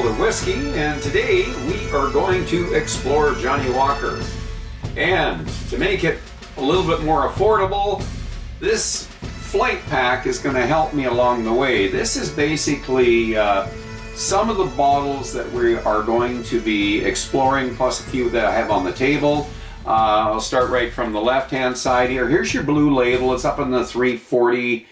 with Whiskey, and today we are going to explore Johnnie Walker. And to make it a little bit more affordable, this flight pack is going to help me along the way. This is basically some of the bottles that we are going to be exploring, plus a few that I have on the table. I'll start right from the left-hand side here. Here's your blue label. It's up in the 340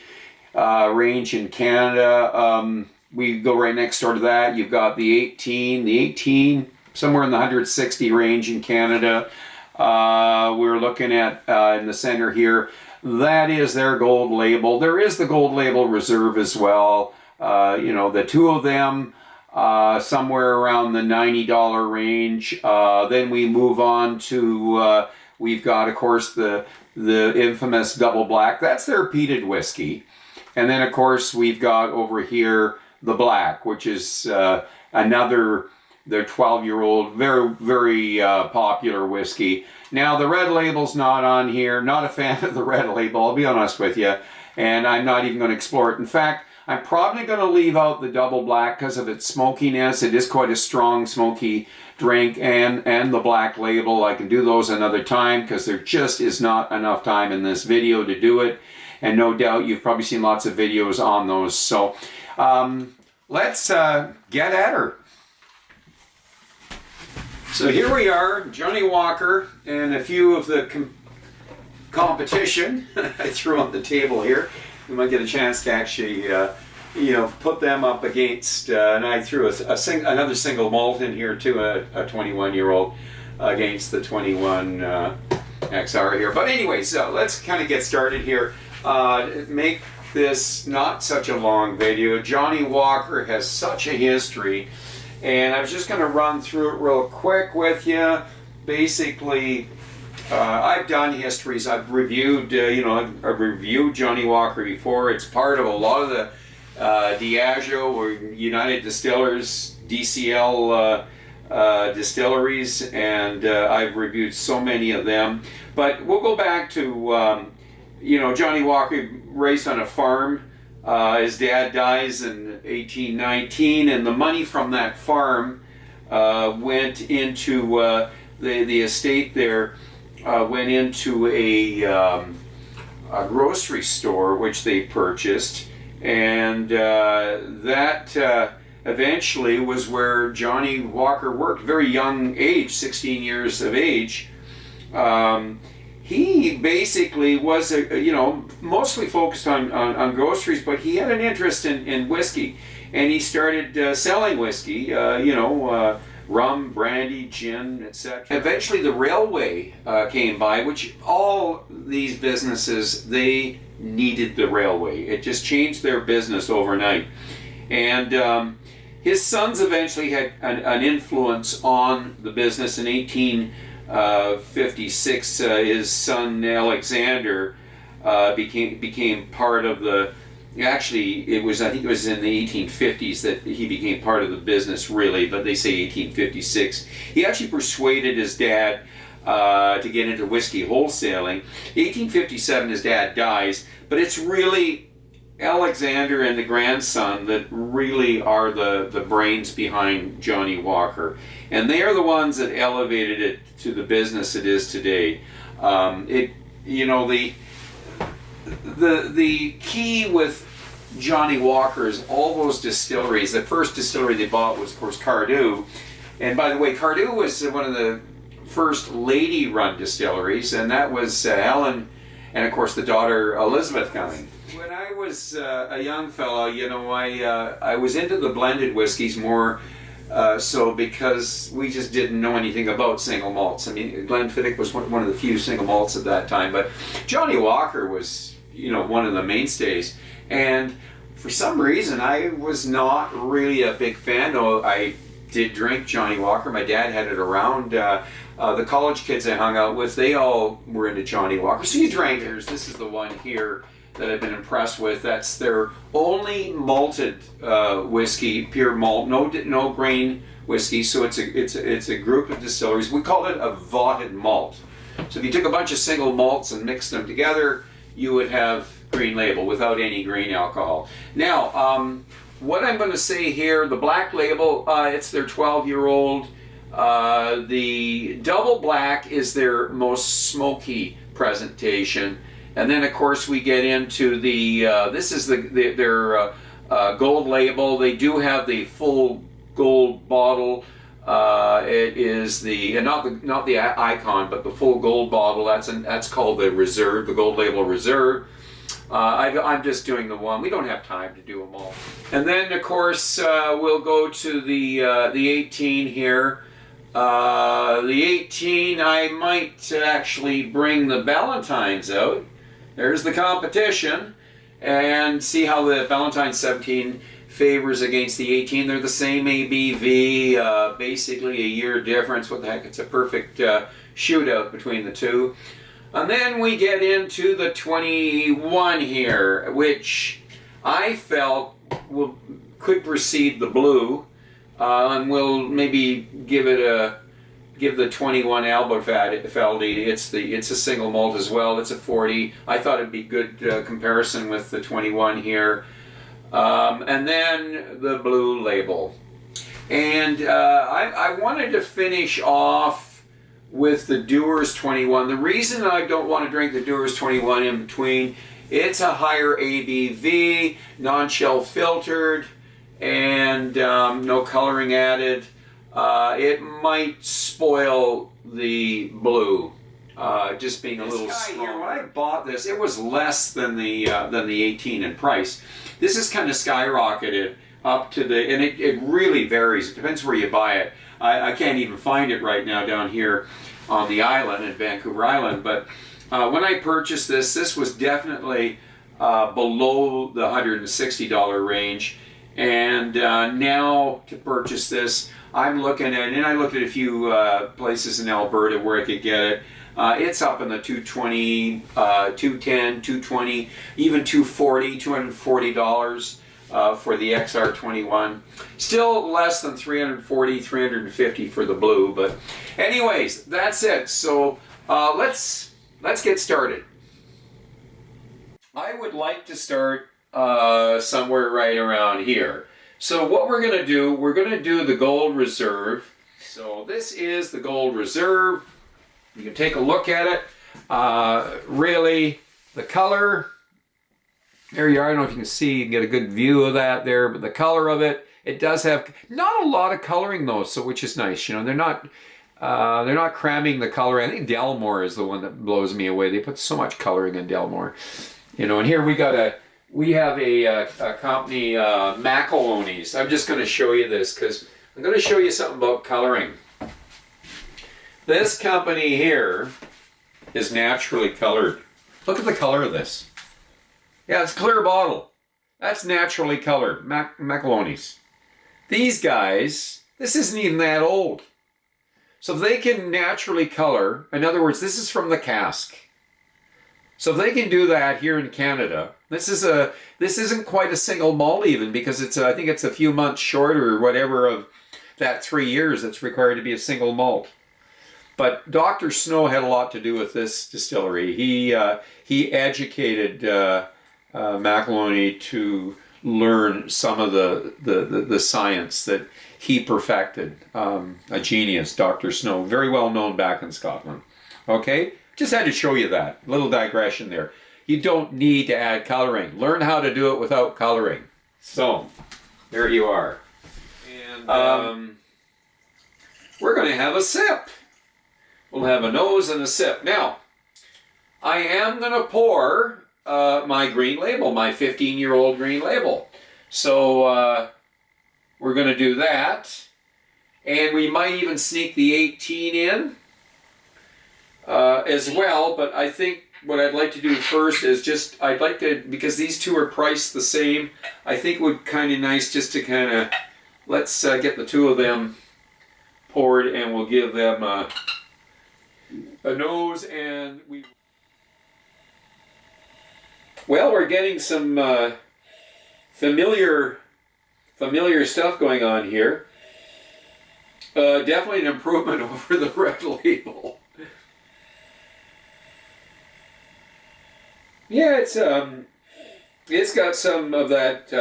range in Canada. We go right next door to that. You've got the 18, somewhere in the 160 range in Canada. We're looking at in the center here. That is their gold label. There is the gold label reserve as well. The two of them, somewhere around the $90 range. Then we move on to, we've got, of course, the infamous double black. That's their peated whiskey. And then, of course, we've got over here the black, which is another, their 12-year-old, very, very popular whiskey. Now, the red label's not on here. Not a fan of the red label, I'll be honest with you. And I'm not even going to explore it. In fact, I'm probably going to leave out the double black because of its smokiness. It is quite a strong, smoky drink. And the black label, I can do those another time because there just is not enough time in this video to do it. And no doubt you've probably seen lots of videos on those. So let's get at her. So here we are, Johnnie Walker, and a few of the competition I threw on the table here. We might get a chance to actually, put them up against, and I threw another single malt in here too, a 21-year-old against the 21 XR here. But anyway, so let's kind of get started here. Make this not such a long video. Johnnie Walker has such a history, and I was just going to run through it real quick with you. Basically, I've done histories. I've reviewed, I've reviewed Johnnie Walker before. It's part of a lot of the Diageo or United Distillers, DCL distilleries, and I've reviewed so many of them. But we'll go back to Johnnie Walker raised on a farm. His dad dies in 1819, and the money from that farm went into the estate there, went into a grocery store which they purchased, and that eventually was where Johnnie Walker worked. Very young age, 16 years of age. He basically was, mostly focused on groceries, but he had an interest in whiskey, and he started selling whiskey, rum, brandy, gin, etc. Eventually the railway came by, which all these businesses, they needed the railway. It just changed their business overnight. And his sons eventually had an influence on the business. In 1856, his son Alexander became part of the. Actually, I think it was in the 1850s that he became part of the business, really. But they say 1856. He actually persuaded his dad to get into whiskey wholesaling. 1857, his dad dies, but it's really Alexander and the grandson that really are the brains behind Johnnie Walker, and they are the ones that elevated it to the business it is today. The key with Johnnie Walker is all those distilleries. The first distillery they bought was, of course, Cardew, and by the way, Cardew was one of the first lady-run distilleries, and that was Helen, and of course the daughter Elizabeth coming. When I was a young fellow, I was into the blended whiskeys more so because we just didn't know anything about single malts. I mean, Glenfiddich was one of the few single malts at that time, but Johnnie Walker was, one of the mainstays. And for some reason, I was not really a big fan. Though I did drink Johnnie Walker. My dad had it around. The college kids I hung out with, they all were into Johnnie Walker. So you drank theirs. This is the one here that I've been impressed with. That's their only malted whiskey, pure malt, no grain whiskey. So it's a group of distilleries. We call it a votted malt. So if you took a bunch of single malts and mixed them together, you would have green label without any grain alcohol. Now, what I'm going to say here, the black label, it's their 12-year-old. The double black is their most smoky presentation. And then, of course, we get into the, this is their gold label. They do have the full gold bottle. It is the, not the icon, but the full gold bottle. That's called the Reserve, the gold label Reserve. I'm just doing the one. We don't have time to do them all. And then, of course, we'll go to the 18 here. The 18, I might actually bring the Ballantines out. There's the competition, and see how the Ballantine 17 favors against the 18. They're the same ABV, basically a year difference. What the heck? It's a perfect shootout between the two. And then we get into the 21 here, which I felt could precede the blue, and we'll maybe give the 21 Albofeldi. It's a single malt as well. It's a 40. I thought it'd be good comparison with the 21 here. And then the blue label. And I wanted to finish off with the Dewars 21. The reason I don't want to drink the Dewars 21 in between, it's a higher ABV, non-shell filtered, and no coloring added. It might spoil the blue, just being a little strong. Here, when I bought this, it was less than the 18 in price. This is kind of skyrocketed up to the, and it really varies. It depends where you buy it. I can't even find it right now down here on the island, in Vancouver Island, but when I purchased this was definitely below the $160 range, and now to purchase this, I'm looking at, and I looked at a few places in Alberta where I could get it. It's up in the $220, $210, $220, even $240, $240 for the XR21. Still less than $340, $350 for the blue, but anyways, that's it. So let's get started. I would like to start somewhere right around here. So what we're going to do the Gold Reserve. So this is the Gold Reserve. You can take a look at it. Really, the color, there you are. I don't know if you can see, you can get a good view of that there, but the color of it, it does have not a lot of coloring though, so which is nice. You know, they're not cramming the color. I think Delmore is the one that blows me away. They put so much coloring in Delmore. You know, and here we have a company, Macaloni's. I'm just going to show you this because I'm going to show you something about coloring. This company here is naturally colored. Look at the color of this. Yeah, it's a clear bottle. That's naturally colored. Macaloni's. These guys, this isn't even that old. So if they can naturally color, in other words, this is from the cask. So if they can do that here in Canada, this isn't quite a single malt even, because I think it's a few months shorter or whatever of that 3 years that's required to be a single malt. But Dr. Snow had a lot to do with this distillery. He educated Macaloni to learn some of the science that he perfected. A genius, Dr. Snow, very well known back in Scotland. Okay, just had to show you that little digression there. You don't need to add coloring. Learn how to do it without coloring. So there you are. And we're going to have a sip. We'll have a nose and a sip. Now, I am going to pour my green label, my 15-year-old green label. So we're going to do that. And we might even sneak the 18 in as well. But I think what I'd like to do first is just, I'd like to, because these two are priced the same, I think it would be kind of nice just to kind of, let's get the two of them poured and we'll give them a nose, and we're getting some familiar stuff going on here. Definitely an improvement over the red label. Yeah, it's got some of that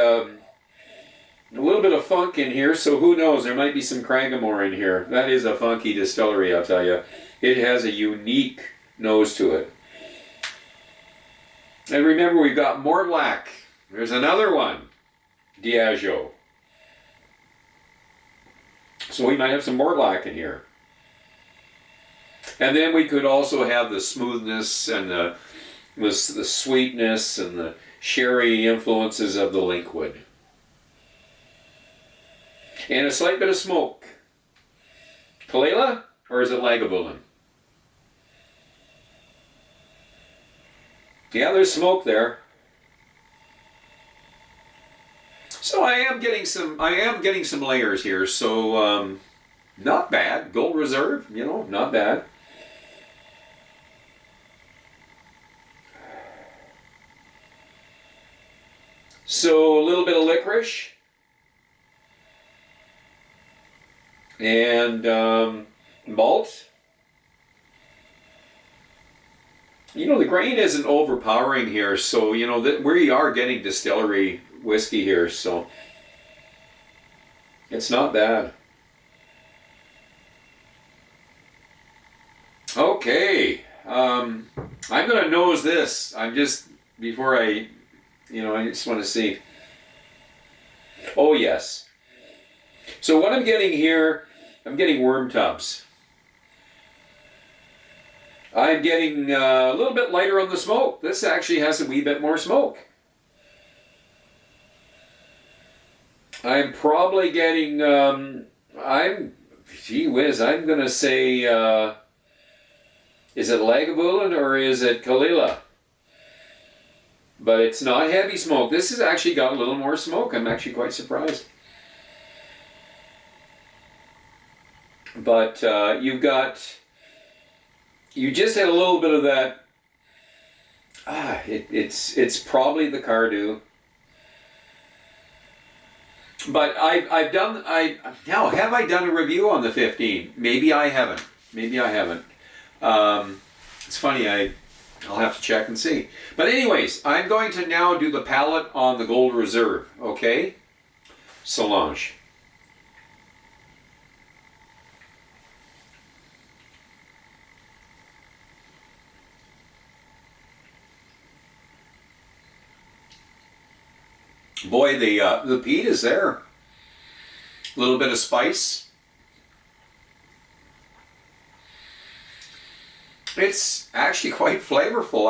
A little bit of funk in here, so who knows? There might be some Craigmore in here. That is a funky distillery, I'll tell you. It has a unique nose to it. And remember, we've got Mortlach. There's another one, Diageo. So we might have some Mortlach in here. And then we could also have the smoothness and the sweetness and the sherry influences of the Linkwood. And a slight bit of smoke. Kalela, or is it Lagavulin? Yeah, there's smoke there. So I am getting some layers here. So not bad. Gold Reserve, you know, not bad. So a little bit of licorice. And malt. You know, the grain isn't overpowering here, so you know that we are getting distillery whiskey here, so it's not bad. Okay, I'm gonna nose this. I'm just before I just want to see. Oh yes. So what I'm getting here, I'm getting worm tubs. I'm getting a little bit lighter on the smoke. This actually has a wee bit more smoke. I'm probably getting, gee whiz, I'm going to say, is it Lagavulin or is it Kalela? But it's not heavy smoke. This has actually got a little more smoke. I'm actually quite surprised. But you just had a little bit of that. It's probably the Cardew. But have I done a review on the 15? Maybe I haven't. It's funny. I'll have to check and see. But anyways, I'm going to now do the palate on the Gold Reserve. Okay, Solange. Boy, the peat is there. A little bit of spice. It's actually quite flavorful.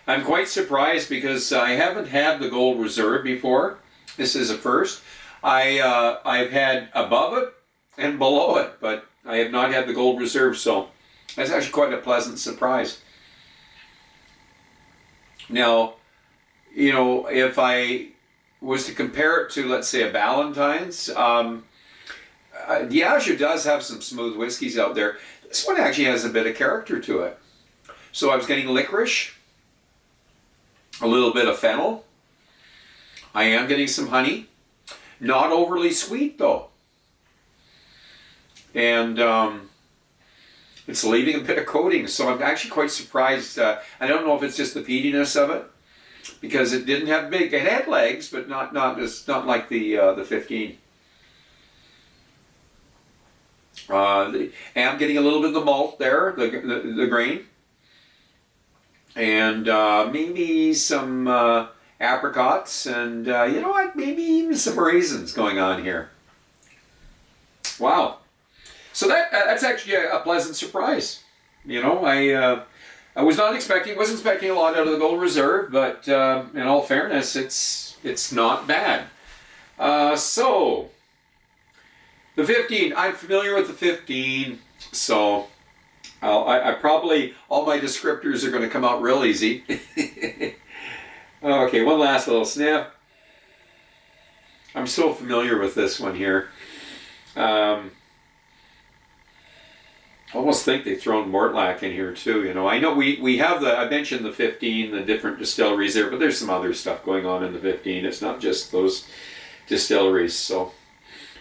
I'm quite surprised because I haven't had the Gold Reserve before. This is a first. I've had above it and below it, but I have not had the Gold Reserve, so that's actually quite a pleasant surprise. Now, you know, if I was to compare it to, let's say, a Ballantines, Diageo does have some smooth whiskeys out there. This one actually has a bit of character to it. So I was getting licorice, a little bit of fennel. I am getting some honey. Not overly sweet, though. And it's leaving a bit of coating, so I'm actually quite surprised. I don't know if it's just the peatiness of it, because it didn't have big. It had legs, but not like the 15. And I'm getting a little bit of the malt there, the grain, and maybe some apricots, and you know what? Maybe even some raisins going on here. Wow! So that's actually a pleasant surprise. You know, I wasn't expecting a lot out of the Gold Reserve, but in all fairness, it's not bad. So the 15, I'm familiar with the 15, so I probably all my descriptors are going to come out real easy. Okay, one last little sniff. I'm so familiar with this one here. Almost think they've thrown Mortlach in here too. You know, I know we have I mentioned the 15, the different distilleries there, but there's some other stuff going on in the 15. It's not just those distilleries. So,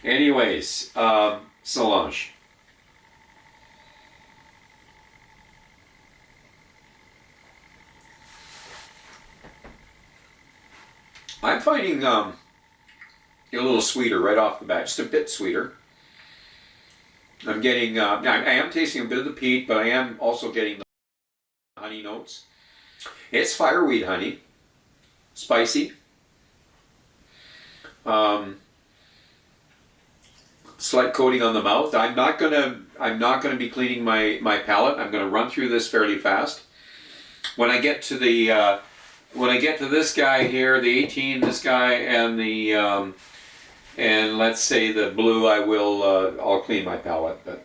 anyways, Solange. I'm finding a little sweeter right off the bat, just a bit sweeter. I'm getting, I am tasting a bit of the peat, but I am also getting the honey notes. It's fireweed honey, spicy. Slight coating on the mouth. I'm not gonna be cleaning my palate. I'm gonna run through this fairly fast. When I get to the this guy here, the 18, this guy, and the and let's say the blue, I'll clean my palate. But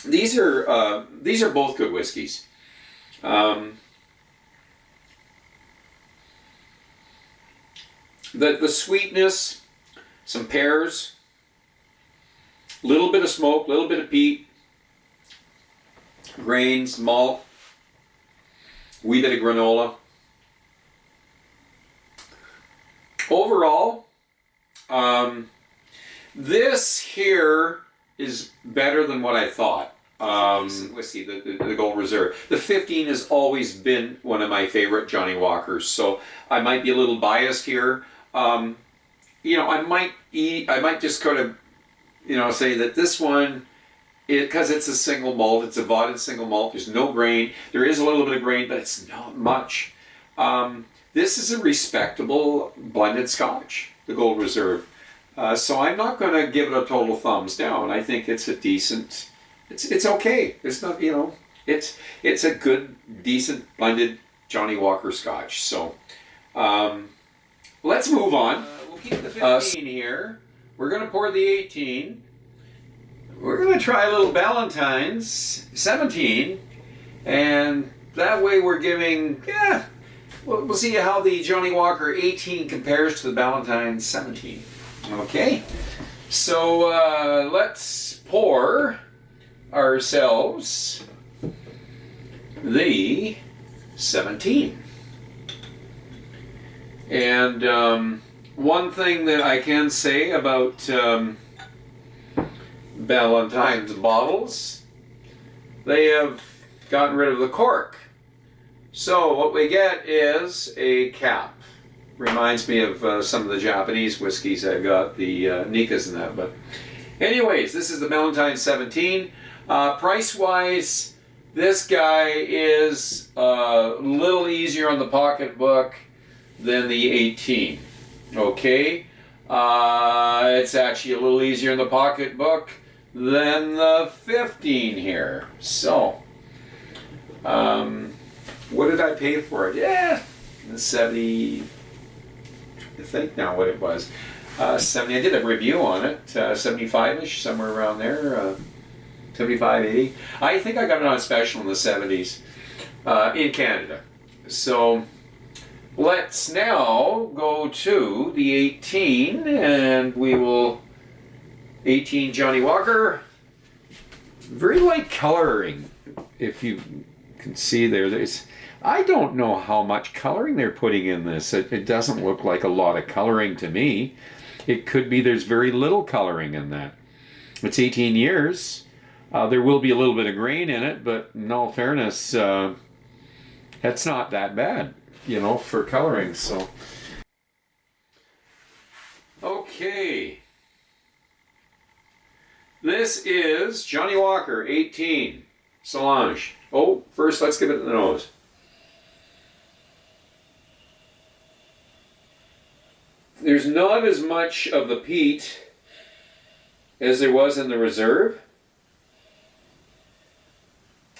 these are both good whiskeys. The sweetness, some pears, a little bit of smoke, a little bit of peat, grains, malt, wee bit of granola. Overall, this here is better than what I thought. Whiskey, the Gold Reserve. The 15 has always been one of my favorite Johnnie Walkers, so I might be a little biased here. You know, I might just kind of, you know, say that this one, because it's a single malt, it's a vodka single malt, there's no grain. There is a little bit of grain, but it's not much. This is a respectable blended Scotch, the Gold Reserve. So I'm not going to give it a total thumbs down. I think it's a decent, it's okay. It's not, you know, it's a good, decent blended Johnnie Walker Scotch. So let's move on. We'll keep the 15 here. We're going to pour the 18. We're going to try a little Ballantines 17, and that way we're giving, we'll see how the Johnnie Walker 18 compares to the Ballantine 17. Okay, so let's pour ourselves the 17. And one thing that I can say about Ballantines bottles, they have gotten rid of the cork. So what we get is a cap. Reminds me of some of the Japanese whiskeys. I've got the Nikas and that. But anyways, this is the Ballantine 17. Price-wise, this guy is a little easier on the pocketbook than the 18. Okay? It's actually a little easier in the pocketbook than the 15 here. So, what did I pay for it? Yeah, 70... I think now what it was. 70, I did a review on it, 75-ish, somewhere around there, 75, 80. I think I got it on special in the 70s in Canada. So let's now go to the 18, and we will, 18 Johnnie Walker. Very light coloring, if you can see there. I don't know how much coloring they're putting in this. It doesn't look like a lot of coloring to me. It could be there's very little coloring in that. It's 18 years. There will be a little bit of grain in it, but in all fairness, that's not that bad, you know, for coloring. So, okay. This is Johnnie Walker 18 Solange. Oh, first let's give it the nose. There's not as much of the peat as there was in the Reserve,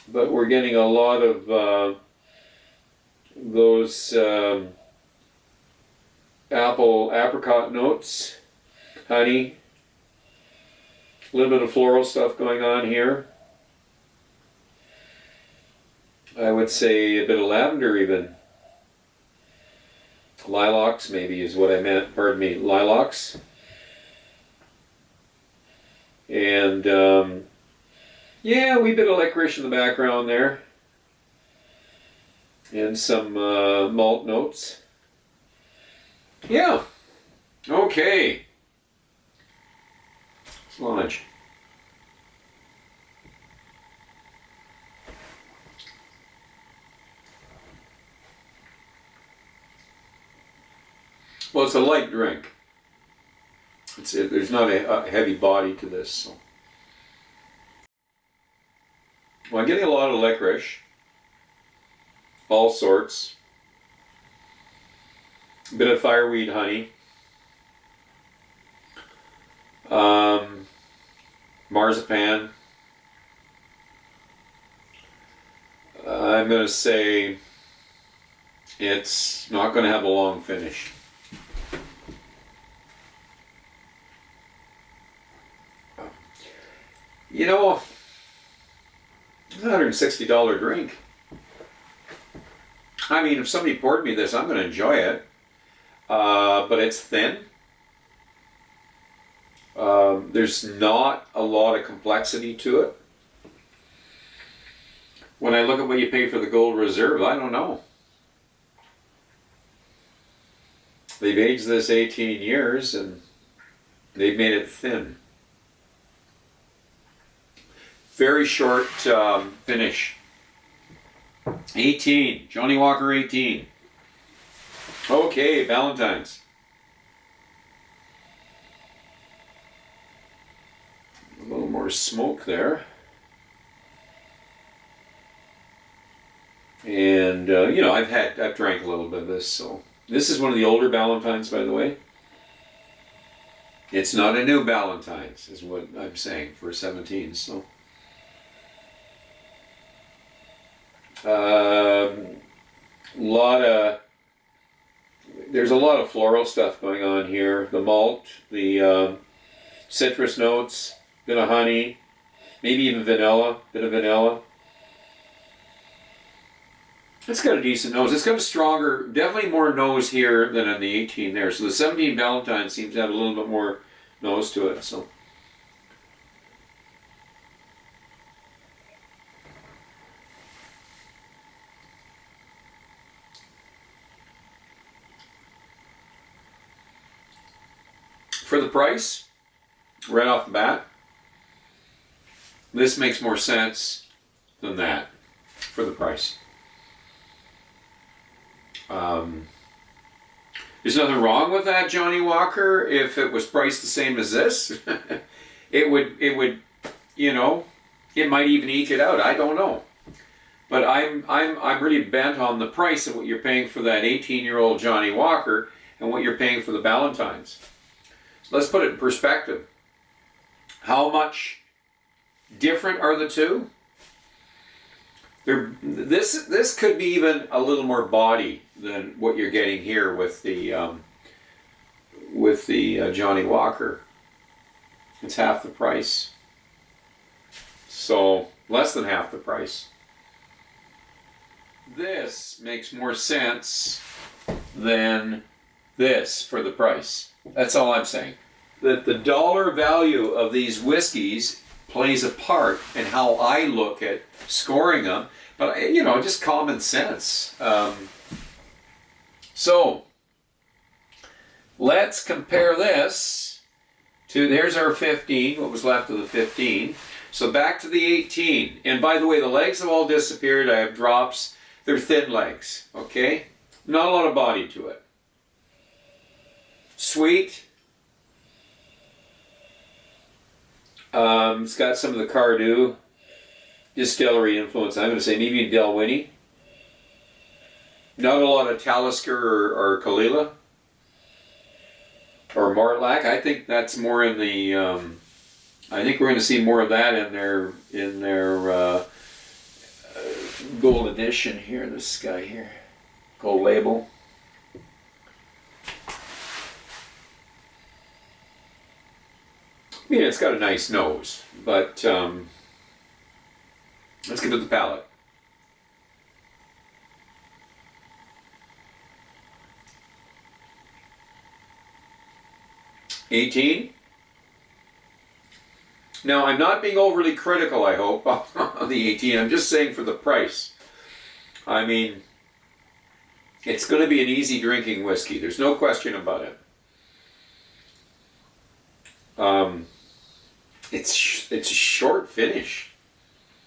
but we're getting a lot of those apricot notes, honey, a little bit of floral stuff going on here. I would say a bit of lavender even. Lilacs maybe is what I meant, pardon me, lilacs. And yeah, a wee bit of licorice in the background there. And some malt notes. Yeah, okay. Let's launch. Well, it's a light drink. There's not a heavy body to this. So. Well, I'm getting a lot of licorice, all sorts. A bit of fireweed honey. Marzipan. I'm going to say it's not going to have a long finish. You know, it's a $160 drink. I mean, if somebody poured me this, I'm going to enjoy it. But it's thin. There's not a lot of complexity to it. When I look at what you pay for the Gold Reserve, I don't know. They've aged this 18 years and they've made it thin. Very short finish. 18. Johnnie Walker 18. Okay, Ballantines. A little more smoke there. And, you know, I've drank a little bit of this, so. This is one of the older Ballantines, by the way. It's not a new Ballantines, is what I'm saying, for 17, so. There's a lot of floral stuff going on here. The malt, the citrus notes, bit of honey, maybe even vanilla, bit of vanilla. It's got a decent nose. It's got a stronger, definitely more nose here than on the 18 there. So the 17 Ballantine seems to have a little bit more nose to it. So. For the price, right off the bat, this makes more sense than that for the price. There's nothing wrong with that, Johnnie Walker. If it was priced the same as this, it would, you know, it might even eke it out. I don't know, but I'm really bent on the price of what you're paying for that 18-year-old Johnnie Walker and what you're paying for the Ballantines. So let's put it in perspective. How much different are the two? This could be even a little more body than what you're getting here with the Johnnie Walker. It's half the price, so less than half the price. This makes more sense than this for the price. That's all I'm saying. That the dollar value of these whiskeys plays a part in how I look at scoring them, but you know, just common sense. So let's compare this to, there's our 15, what was left of the 15. So back to the 18. And by the way, the legs have all disappeared. I have drops. They're thin legs, okay? Not a lot of body to it. Sweet. It's got some of the Cardew distillery influence. I'm going to say maybe Dalwhinnie. Not a lot of Talisker or Kalila or Mortlach. I think that's more in the. I think we're going to see more of that in their gold edition here. This guy here, gold label. I mean, it's got a nice nose, but let's get to the palate. $18. Now, I'm not being overly critical, I hope, of the 18. I'm just saying for the price. I mean, it's going to be an easy drinking whiskey. There's no question about it. It's a short finish.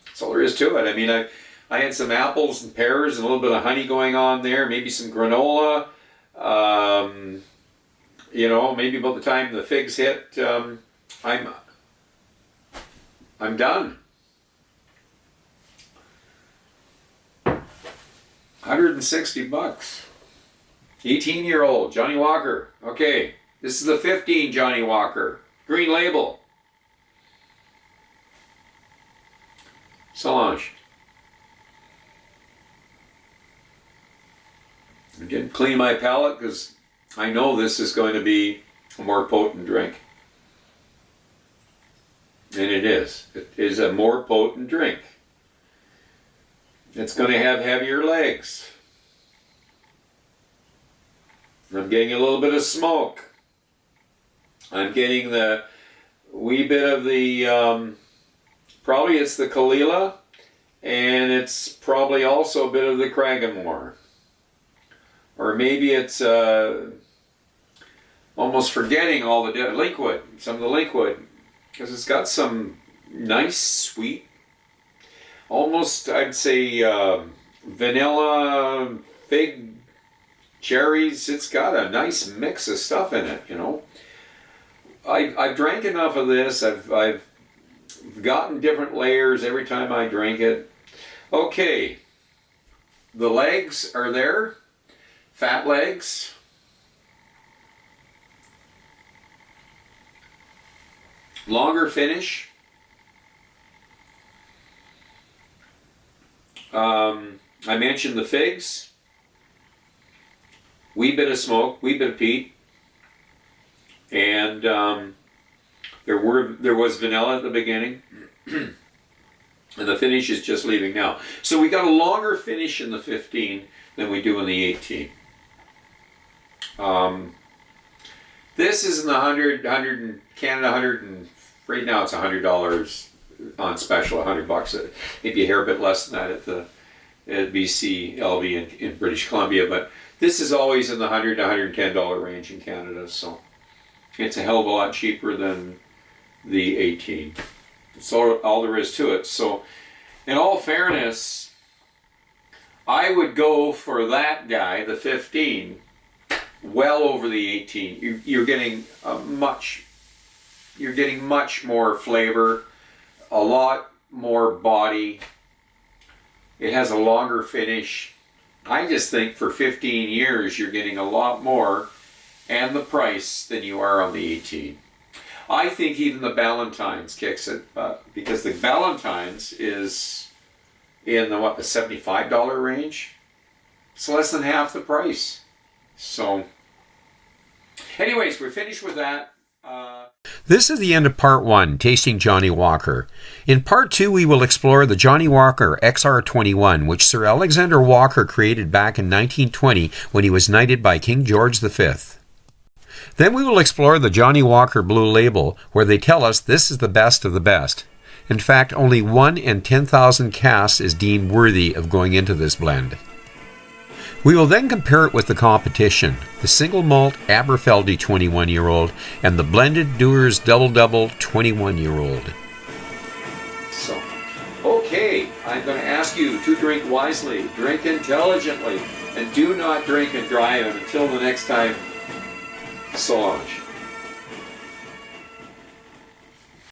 That's all there is to it. I mean, I had some apples and pears and a little bit of honey going on there, maybe some granola. you know, maybe about the time the figs hit, I'm done. 160 bucks. 18-year-old Johnnie Walker. Okay, this is the 15 Johnnie Walker. Green label. Solange. I didn't clean my palate because I know this is going to be a more potent drink. And it is. It is a more potent drink. It's going to have heavier legs. I'm getting a little bit of smoke. I'm getting the wee bit of the, probably it's the Kalila, and it's probably also a bit of the Cragganmore. Or maybe it's almost forgetting all the liquid, some of the liquid, because it's got some nice sweet, almost I'd say vanilla, fig, cherries. It's got a nice mix of stuff in it, you know. I've drank enough of this. I've gotten different layers every time I drink it. Okay, the legs are there. Fat legs. Longer finish. I mentioned the figs. Wee bit of smoke, wee bit of peat. And there was vanilla at the beginning. And the finish is just leaving now. So we got a longer finish in the 15 than we do in the 18. This is in the 100 in Canada, 100 and right now it's $100 on special, $100. Maybe a hair bit less than that at BC LB in British Columbia, but this is always in the $100 to $110 range in Canada, so it's a hell of a lot cheaper than the 18. That's all there is to it. So, in all fairness, I would go for that guy, the 15, well over the 18. You're getting much more flavor, a lot more body. It has a longer finish. I just think for 15 years you're getting a lot more and the price than you are on the 18. I think even the Ballantines kicks it, because the Ballantines is in the $75 range. It's less than half the price. So, anyways, we're finished with that. This is the end of part 1, Tasting Johnnie Walker. In part 2, we will explore the Johnnie Walker XR21, which Sir Alexander Walker created back in 1920 when he was knighted by King George V. Then we will explore the Johnnie Walker Blue Label, where they tell us this is the best of the best. In fact, only 1 in 10,000 casks is deemed worthy of going into this blend. We will then compare it with the competition, the Single Malt Aberfeldy 21-year-old and the blended Dewars Double 21-year-old. So, okay, I'm going to ask you to drink wisely, drink intelligently, and do not drink and drive. And until the next time, Solange.